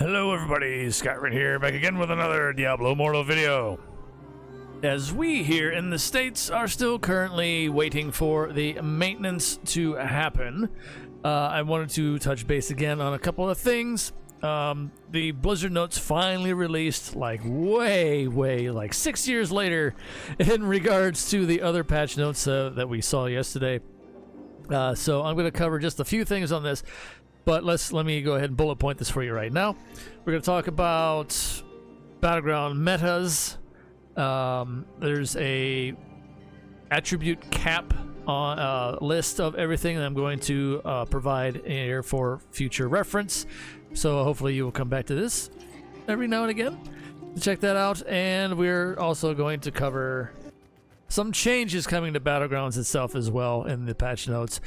Hello everybody, Skyrim here, back again with another Diablo Immortal video. As we here in the States are still currently waiting for the maintenance to happen, I wanted to touch base again on a couple of things. The Blizzard notes finally released like way like 6 years later in regards to the other patch notes that we saw yesterday. So I'm going to cover just a few things on this. But let me go ahead and bullet point this for you right now. We're going to talk about battleground metas. There's a attribute cap on list of everything that I'm going to provide here for future reference. So hopefully you will come back to this every now and again to check that out. And we're also going to cover some changes coming to Battlegrounds itself as well in the patch notes.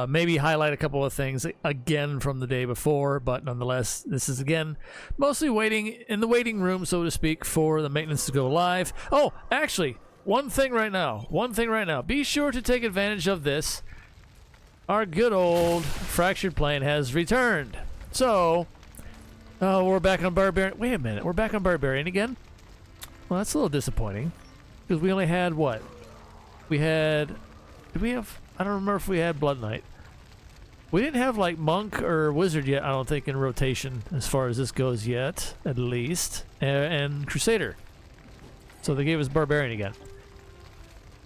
Maybe highlight a couple of things again from the day before, but nonetheless, this is again mostly waiting in the waiting room, so to speak, for the maintenance to go live. Oh, actually, one thing right now. Be sure to take advantage of this. Our good old Fractured Plane has returned. So, we're back on Barbarian. Wait a minute, we're back on Barbarian again? Well, that's a little disappointing. Because we only had what? Did we have, I don't remember if we had Blood Knight. We didn't have like Monk or Wizard yet, I don't think, in rotation as far as this goes yet, at least. And Crusader. So they gave us Barbarian again.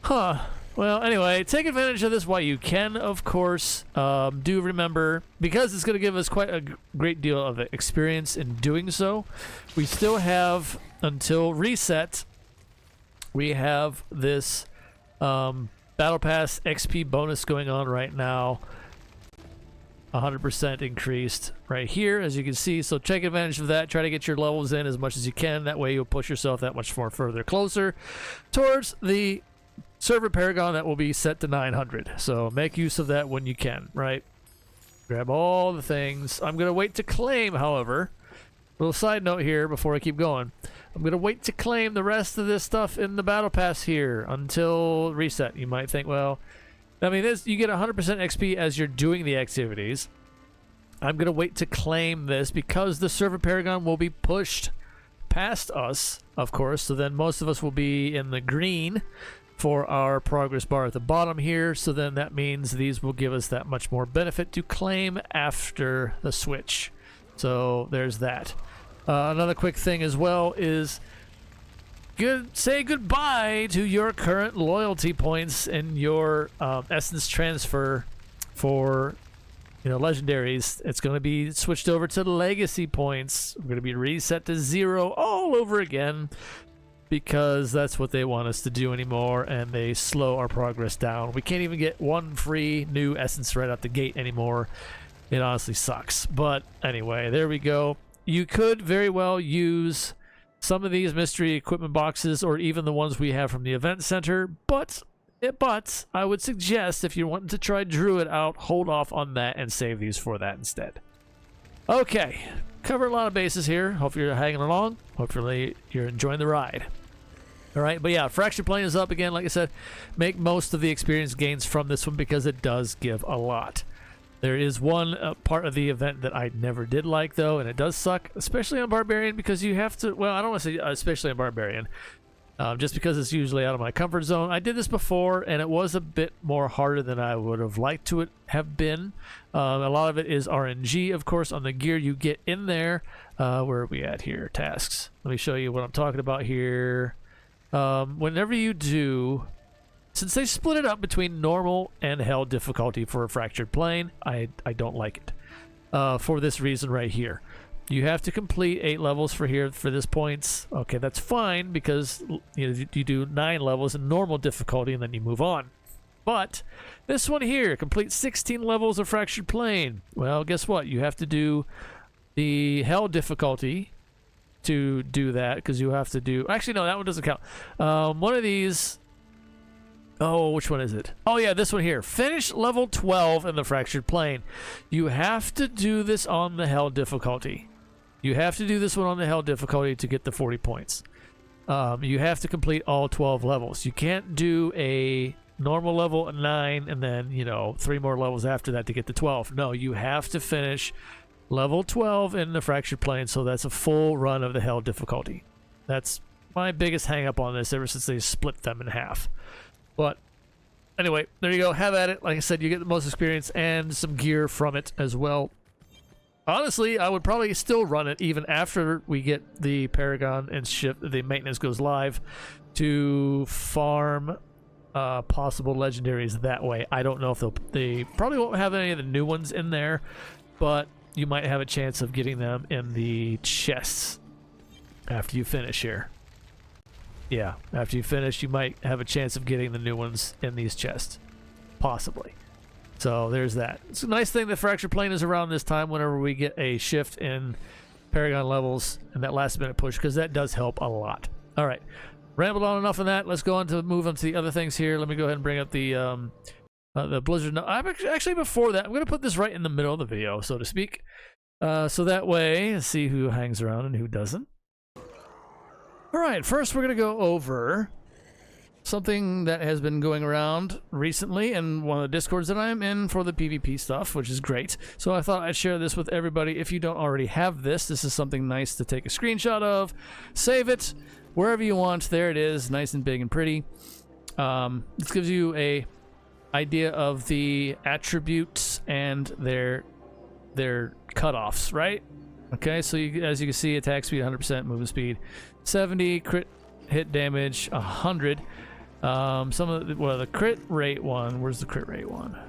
Huh. Well, anyway, take advantage of this while you can, of course. Do remember, because it's going to give us quite a great deal of experience in doing so, we still have until reset. We have this Battle Pass XP bonus going on right now. 100% increased right here, as you can see. So take advantage of that. Try to get your levels in as much as you can. That way you'll push yourself that much more further closer towards the server paragon that will be set to 900. So make use of that when you can, right? Grab all the things. I'm going to wait to claim, however. Little side note here before I keep going. I'm going to wait to claim the rest of this stuff in the Battle Pass here until reset. You might think, well, I mean, you get 100% XP as you're doing the activities. I'm going to wait to claim this because the server paragon will be pushed past us, of course. So then most of us will be in the green for our progress bar at the bottom here. So then that means these will give us that much more benefit to claim after the switch. So there's that. Another quick thing as well is say goodbye to your current loyalty points in your essence transfer for legendaries. It's going to be switched over to legacy points. We're going to be reset to 0 all over again because that's what they want us to do anymore, and they slow our progress down. We can't even get one free new essence right out the gate anymore. It honestly sucks. But anyway, there we go. You could very well use some of these mystery equipment boxes or even the ones we have from the event center, but I would suggest if you're wanting to try Druid out, hold off on that and save these for that instead. Okay, cover a lot of bases here. Hope you're hanging along. Hopefully you're enjoying the ride. All right, but yeah, Fractured Plane is up again. Like I said, make most of the experience gains from this one because it does give a lot. There is one part of the event that I never did like, though, and it does suck, especially on Barbarian, because you have to, well, I don't want to say especially on Barbarian, just because it's usually out of my comfort zone. I did this before, and it was a bit more harder than I would have liked to have been. A lot of it is RNG, of course, on the gear you get in there. Where are we at here? Tasks. Let me show you what I'm talking about here. Whenever you do... Since they split it up between normal and hell difficulty for a Fractured Plane, I don't like it. For this reason right here. You have to complete 8 levels for this points. Okay, that's fine because you do 9 levels in normal difficulty and then you move on. But this one here, complete 16 levels of Fractured Plane. Well, guess what? You have to do the hell difficulty to do that because you have to do... Actually, no, that one doesn't count. One of these... Oh, which one is it? Oh, yeah, this one here. Finish level 12 in the Fractured Plane. You have to do this on the Hell difficulty. You have to do this one on the Hell difficulty to get the 40 points. You have to complete all 12 levels. You can't do a normal level at 9 and then, 3 more levels after that to get to 12. No, you have to finish level 12 in the Fractured Plane, so that's a full run of the Hell difficulty. That's my biggest hang-up on this ever since they split them in half. But anyway, there you go. Have at it. Like I said, you get the most experience and some gear from it as well. Honestly, I would probably still run it even after we get the Paragon and the maintenance goes live to farm possible legendaries that way. I don't know if they probably won't have any of the new ones in there, but you might have a chance of getting them in the chests after you finish here. Yeah, after you finish, you might have a chance of getting the new ones in these chests. Possibly. So there's that. It's a nice thing that Fractured Plane is around this time whenever we get a shift in Paragon levels and that last minute push, because that does help a lot. All right. Rambled on enough of that. Let's go on to move on to the other things here. Let me go ahead and bring up the Blizzard. No, I'm actually before that. I'm going to put this right in the middle of the video, so to speak. So that way, let's see who hangs around and who doesn't. All right, first we're going to go over something that has been going around recently in one of the Discords that I'm in for the PvP stuff, which is great. So I thought I'd share this with everybody. If you don't already have this is something nice to take a screenshot of, save it wherever you want. There it is, nice and big and pretty. This gives you a idea of the attributes and their cutoffs, right? Okay, so as you can see, attack speed 100%, movement speed 70, crit hit damage 100. Some of the crit rate one. Where's the crit rate one?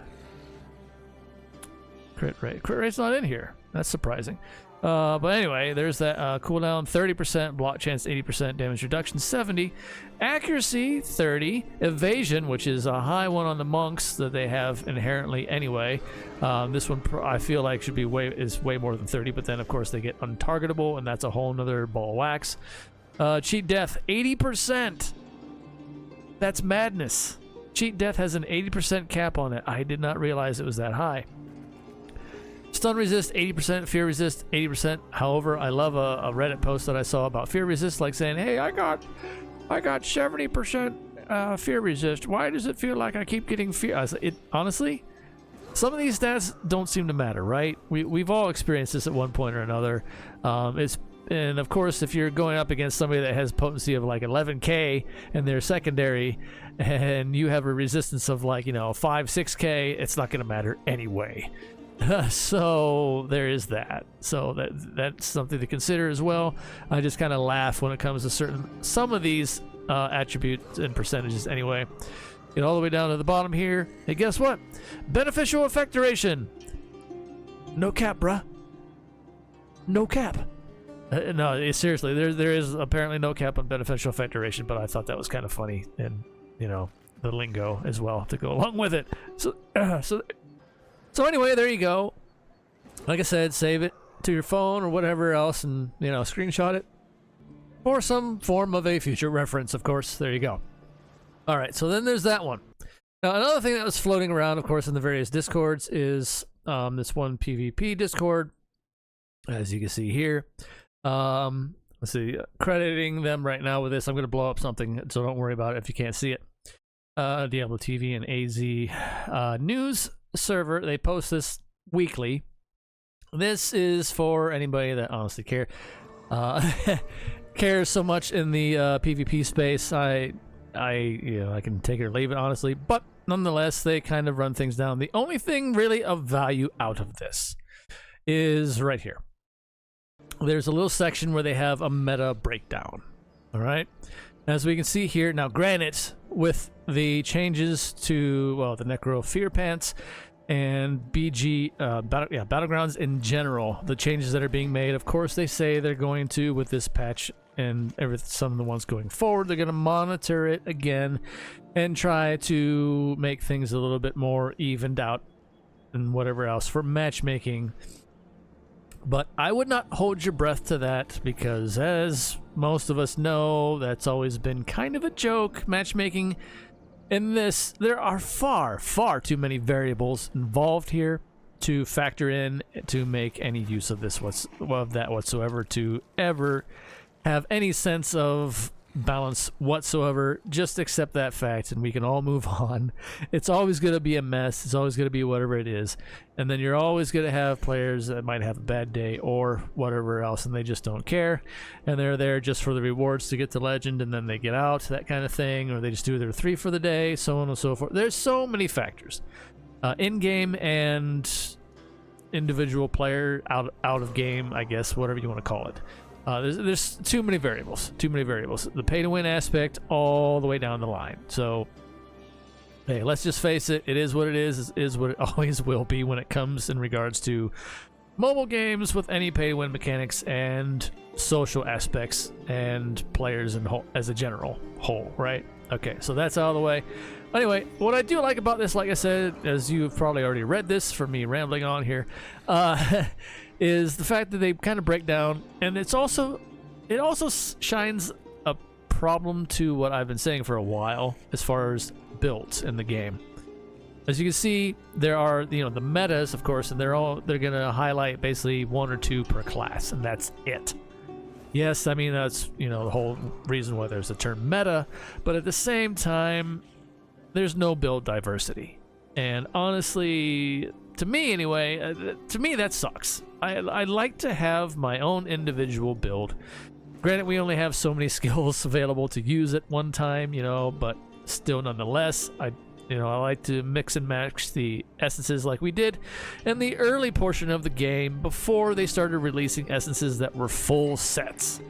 Crit rate's not in here. That's surprising. But anyway, there's that cooldown 30%, block chance 80%, damage reduction 70, accuracy 30, evasion, which is a high one on the monks that they have inherently anyway. This one I feel like should be way more than 30, but then of course they get untargetable, and that's a whole nother ball of wax. Cheat death 80%. That's madness. Cheat death has an 80% cap on it. I did not realize it was that high. Stun resist 80%, fear resist 80%. However, I love a Reddit post that I saw about fear resist, like saying, "Hey, I got 70% fear resist. Why does it feel like I keep getting fear?" I was like, honestly, some of these stats don't seem to matter, right? We've all experienced this at one point or another. And of course, if you're going up against somebody that has potency of like 11k and they're secondary, and you have a resistance of like 5-6k, it's not going to matter anyway. So there is that. So that's something to consider as well. I just kind of laugh when it comes to some of these attributes and percentages anyway. Get all the way down to the bottom here. Hey, guess what? Beneficial effect duration. No cap, bruh. No cap. No, seriously, there is apparently no cap on beneficial effect duration, but I thought that was kind of funny, and the lingo as well to go along with it. So anyway, there you go. Like I said, save it to your phone or whatever else, and screenshot it for some form of a future reference. Of course, there you go. All right, so then there's that one. Now, another thing that was floating around, of course, in the various discords is this one PvP discord, as you can see here. Let's see, crediting them right now with this. I'm going to blow up something, so don't worry about it if you can't see it. Diablo TV and AZ news server. They post this weekly. This is for anybody that honestly cares so much in the PvP space. I can take it or leave it, honestly, but nonetheless, they kind of run things down. The only thing really of value out of this is right here. There's a little section where they have a meta breakdown. All right, as we can see here now, granted, with the changes to the Necro Fear Pants and BG Battlegrounds in general, the changes that are being made, of course, they say they're going to, with this patch and some of the ones going forward, they're going to monitor it again and try to make things a little bit more evened out and whatever else for matchmaking. But I would not hold your breath to that, because as most of us know, that's always been kind of a joke, matchmaking. In this, there are far, far too many variables involved here to factor in to make any use of this whatsoever, to ever have any sense of balance whatsoever. Just accept that fact and we can all move on. It's always going to be a mess. It's always going to be whatever it is. And then you're always going to have players that might have a bad day or whatever else, and they just don't care. And they're there just for the rewards to get to legend, and then they get out, that kind of thing. Or they just do their 3 for the day, so on and so forth. There's so many factors. In-game and individual player, out of game, I guess, whatever you want to call it. There's too many variables. The pay-to-win aspect all the way down the line. So, hey, let's just face it. It is what it is what it always will be when it comes in regards to mobile games with any pay-to-win mechanics and social aspects and players as a general whole, right? Okay, so that's out of the way. Anyway, what I do like about this, like I said, as you've probably already read this from me rambling on here, is the fact that they kind of break down, and it also shines a problem to what I've been saying for a while as far as builds in the game. As you can see, there are the metas, of course, and they're gonna highlight basically 1 or 2 per class, and that's it. Yes, I mean that's the whole reason why there's the term meta, but at the same time, there's no build diversity, and honestly, to me anyway, that sucks. I like to have my own individual build. Granted, we only have so many skills available to use at one time, but still, nonetheless, I like to mix and match the essences like we did in the early portion of the game before they started releasing essences that were full sets.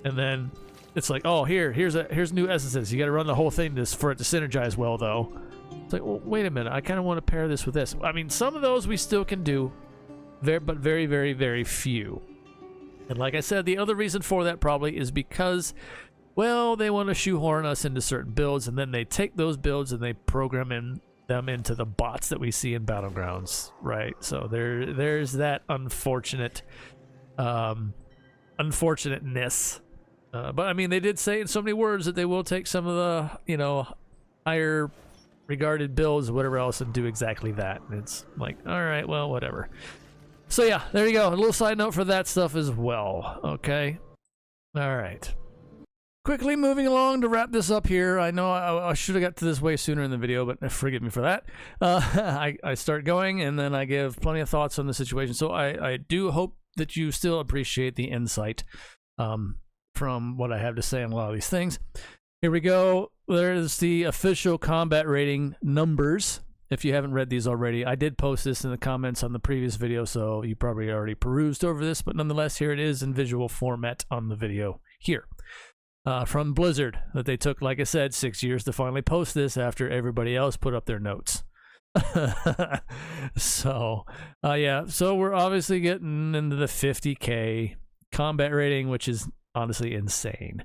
And then it's like, oh, here's new essences. You got to run the whole thing for it to synergize well, though. It's like, well, wait a minute. I kind of want to pair this with this. I mean, some of those we still can do, but very, very, very few. And like I said, the other reason for that probably is because, well, they want to shoehorn us into certain builds, and then they take those builds and they program them into the bots that we see in Battlegrounds, right? So there's that unfortunateness. But I mean, they did say in so many words that they will take some of the, higher regarded builds or whatever else and do exactly that. And it's like, all right, well, whatever. So yeah, there you go. A little side note for that stuff as well. Okay. All right. Quickly moving along to wrap this up here. I know I should have got to this way sooner in the video, but forgive me for that. I start going and then I give plenty of thoughts on the situation. So I do hope that you still appreciate the insight from what I have to say on a lot of these things. Here we go. There's the official combat rating numbers. If you haven't read these already, I did post this in the comments on the previous video, so you probably already perused over this, but nonetheless, here it is in visual format on the video here. From Blizzard, that they took, like I said, 6 years to finally post this after everybody else put up their notes. So, yeah, so we're obviously getting into the 50K combat rating, which is honestly insane.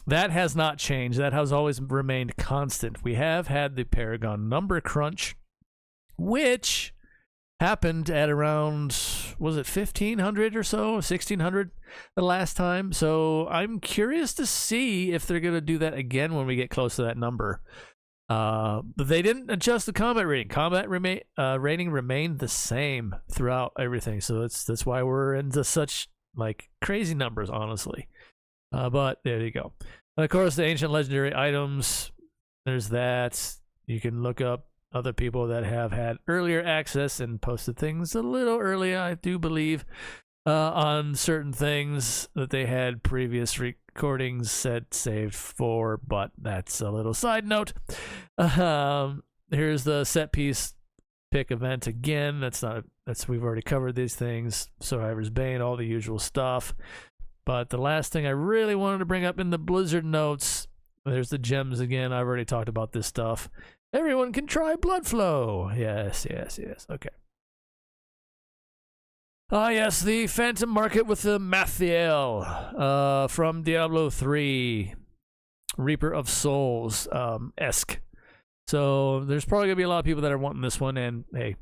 That has not changed. That has always remained constant. We have had the Paragon number crunch, which happened at around, was it 1,500 or so, 1,600 the last time? So I'm curious to see if they're going to do that again when we get close to that number. But they didn't adjust the combat rating. Combat rating remained the same throughout everything. So that's why we're into such like crazy numbers, honestly. But there you go. And of course, the ancient legendary items, there's that. You can look up other people that have had earlier access and posted things a little earlier, I do believe, on certain things that they had previous recordings said saved for, but that's a little side note. Here's the set piece pick event again. We've already covered these things. Survivor's Bane, all the usual stuff. But the last thing I really wanted to bring up in the Blizzard notes, there's the gems again. I've already talked about this stuff. Everyone can try Blood Flow. Yes. Okay. Yes, the Phantom Market with the Mathiel from Diablo 3, Reaper of Souls esque. So there's probably gonna be a lot of people that are wanting this one, and hey,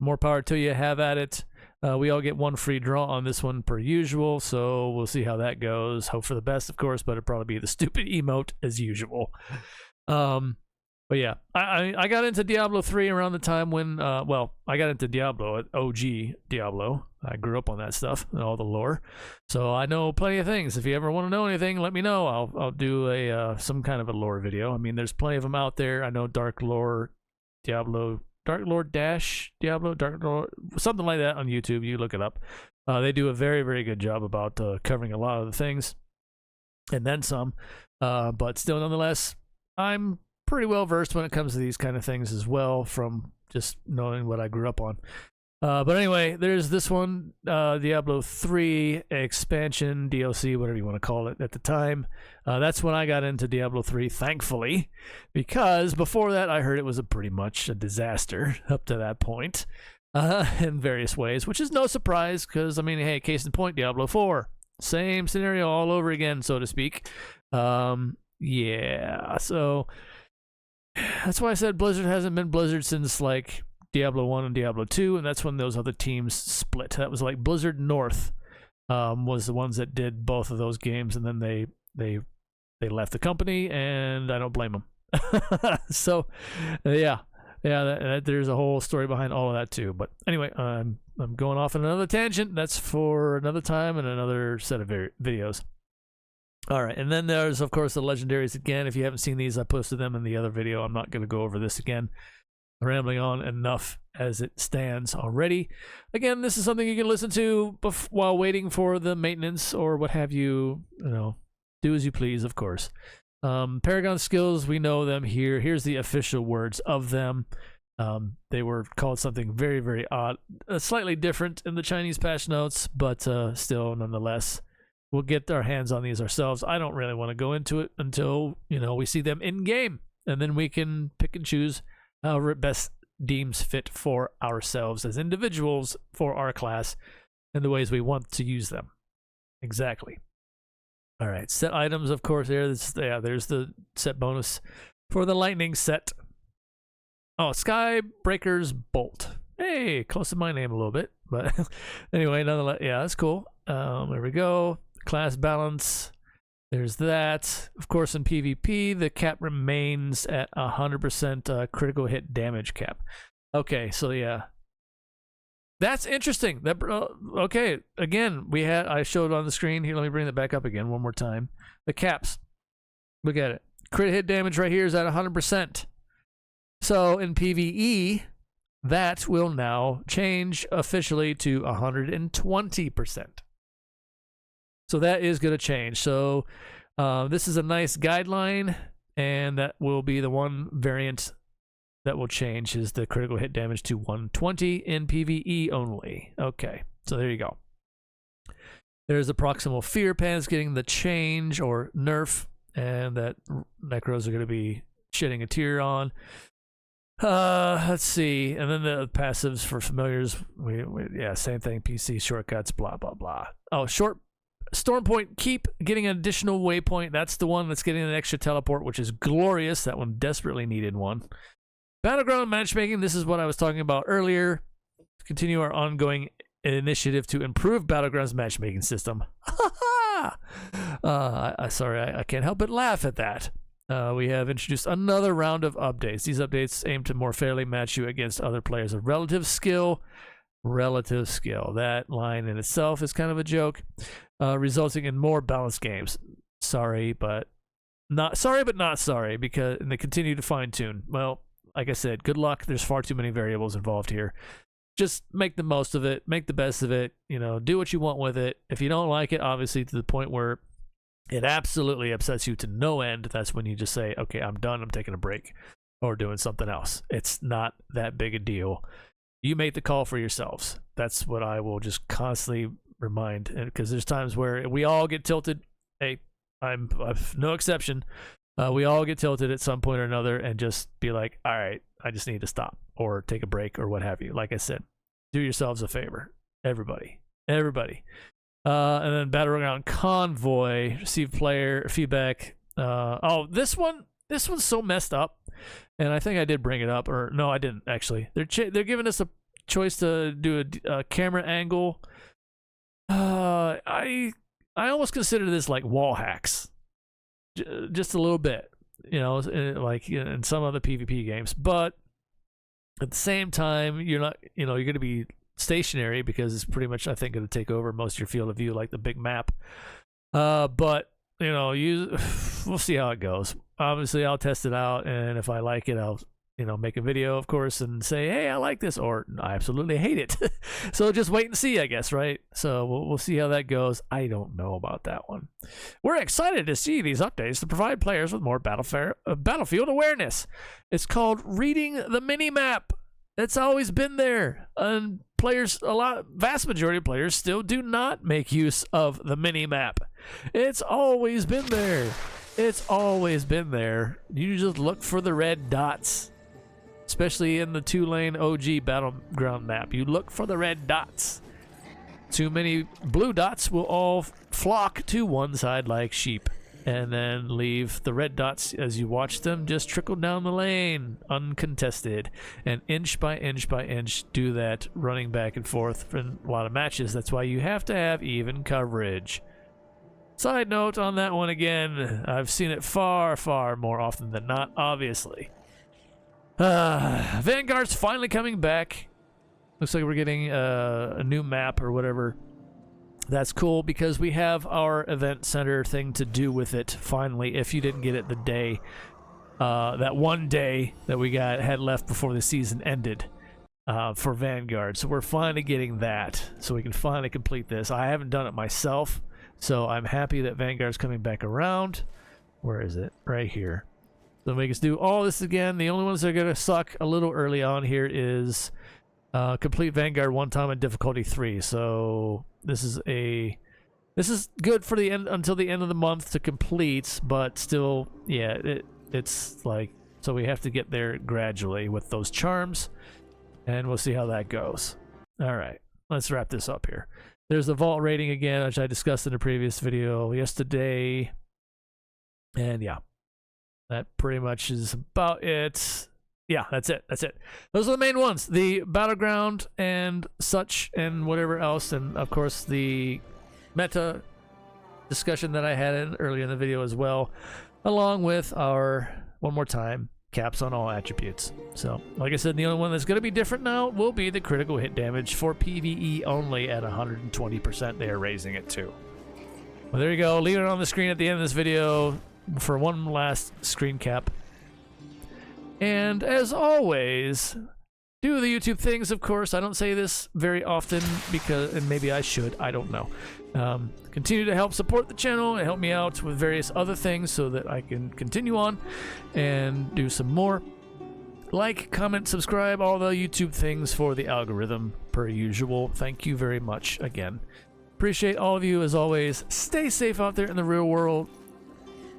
more power to you. Have at it. We all get one free draw on this one per usual, so we'll see how that goes. Hope for the best, of course, but it'll probably be the stupid emote as usual. But yeah, I got into Diablo 3 around the time when, well, I got into Diablo, OG Diablo. I grew up on that stuff and all the lore. So I know plenty of things. If you ever want to know anything, let me know. I'll do a some kind of a lore video. I mean, there's plenty of them out there. I know Dark Lore Diablo, Dark Lore Dash Diablo, Dark Lore, something like that on YouTube. You look it up. They do a very, very good job about covering a lot of the things and then some. But still, nonetheless, I'm pretty well versed when it comes to these kind of things as well, from just knowing what I grew up on. But anyway, there's this one, Diablo 3 expansion, DLC, whatever you want to call it at the time. That's when I got into Diablo 3, thankfully, because before that I heard it was pretty much a disaster up to that point in various ways, which is no surprise because, I mean, hey, case in point, Diablo 4. Same scenario all over again, so to speak. Yeah, so that's why I said Blizzard hasn't been Blizzard since like Diablo 1 and Diablo 2, and that's when those other teams split. That was like Blizzard North was the ones that did both of those games, and then they left the company, and I don't blame them. So yeah, there's a whole story behind all of that too. But anyway, I'm going off on another tangent. That's for another time and another set of videos. All right, and then there's, of course, the legendaries again. If you haven't seen these, I posted them in the other video. I'm not going to go over this again. I'm rambling on enough as it stands already. Again, this is something you can listen to while waiting for the maintenance or what have you. You know, do as you please, of course. Paragon skills, we know them here. Here's the official words of them. They were called something very, very odd, slightly different in the Chinese patch notes, but still, nonetheless. We'll get our hands on these ourselves. I don't really want to go into it until, you know, we see them in game, and then we can pick and choose however it best deems fit for ourselves as individuals for our class and the ways we want to use them. Exactly. All right, set items, of course. There's the set bonus for the lightning set. Oh, Skybreaker's Bolt. Hey, close to my name a little bit, but anyway, nonetheless, yeah, that's cool. There we go. Class balance, there's that. Of course, in PvP, the cap remains at 100% critical hit damage cap. Okay, so yeah, that's interesting. That okay, again, I showed on the screen here. Let me bring that back up again one more time. The caps, look at it. Crit hit damage right here is at 100%. So in PvE, that will now change officially to 120%. So that is going to change. So this is a nice guideline, and that will be the one variant that will change is the critical hit damage to 120 in PvE only. Okay, so there you go. There's the proximal fear pants getting the change or nerf, and that necros are going to be shedding a tear on. Let's see, and then the passives for familiars. Yeah, same thing. PC shortcuts, blah blah blah. Oh, Storm Point Keep getting an additional waypoint. That's the one that's getting an extra teleport, which is glorious. That one desperately needed one. Battleground matchmaking. This is what I was talking about earlier. Continue our ongoing initiative to improve Battleground's matchmaking system. Sorry, I can't help but laugh at that. We have introduced another round of updates. These updates aim to more fairly match you against other players of relative skill. That line in itself is kind of a joke, resulting in more balanced games. Sorry, but not sorry, because and they continue to fine tune. Well, like I said, good luck. There's far too many variables involved here. Just make the most of it, make the best of it, you know, do what you want with it. If you don't like it, obviously to the point where it absolutely upsets you to no end, that's when you just say, okay, I'm done, I'm taking a break or doing something else. It's not that big a deal. You make the call for yourselves. That's what I will just constantly remind, because there's times where we all get tilted. Hey, I'm no exception. We all get tilted at some point or another and just be like, all right, I just need to stop or take a break or what have you. Like I said, do yourselves a favor. Everybody. And then Battleground Convoy, receive player feedback. This one's so messed up. And I think I did bring it up, or no, I didn't actually. They're giving us a choice to do a camera angle. I almost consider this like wall hacks, just a little bit. you know, like in some other PvP games. But at the same time, you're not, you know, you're going to be stationary because it's pretty much, I think, going to take over most of your field of view, like the big map. But you know, we'll see how it goes. Obviously, I'll test it out, and if I like it, I'll, you know, make a video, of course, and say, hey, I like this, or I absolutely hate it. So just wait and see, I guess, right? So we'll see how that goes. I don't know about that one. We're excited to see these updates to provide players with more battlefield awareness. It's called reading the mini-map. It's always been there, and players, vast majority of players still do not make use of the mini-map. It's always been there. It's always been there. You just look for the red dots, especially in the 2-lane OG battleground map. You look for the red dots. Too many blue dots will all flock to one side like sheep, and then leave the red dots as you watch them just trickle down the lane uncontested, and inch by inch by inch do that, running back and forth in a lot of matches. That's why you have to have even coverage. Side note on that one again, I've seen it far, far more often than not, obviously. Vanguard's finally coming back. Looks like we're getting a new map or whatever. That's cool because we have our event center thing to do with it finally. If you didn't get it the day, that one day that we had left before the season ended for Vanguard. So we're finally getting that, so we can finally complete this. I haven't done it myself, so I'm happy that Vanguard's coming back around. Where is it? Right here. So make us do all this again. The only ones that are going to suck a little early on here is complete Vanguard one time on difficulty 3. So this is good for the end until the end of the month to complete, but still, yeah, it's like, so we have to get there gradually with those charms, and we'll see how that goes. All right, let's wrap this up here. There's the vault rating again, which I discussed in a previous video yesterday, and yeah, that pretty much is about it. Yeah, that's it. Those are the main ones. The battleground and such and whatever else. And, of course, the meta discussion that I had earlier in the video as well. Along with our, one more time, caps on all attributes. So, like I said, the only one that's going to be different now will be the critical hit damage for PvE only at 120%. They are raising it to. Well, there you go. Leave it on the screen at the end of this video for one last screen cap. And as always, do the YouTube things, of course. I don't say this very often because, and maybe I should, I don't know. Continue to help support the channel and help me out with various other things so that I can continue on and do some more. Like, comment, subscribe, all the YouTube things for the algorithm per usual. Thank you very much again. Appreciate all of you as always. Stay safe out there in the real world.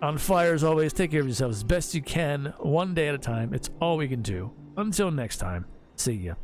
On fire as always, take care of yourselves as best you can, one day at a time. It's all we can do. Until next time, see ya.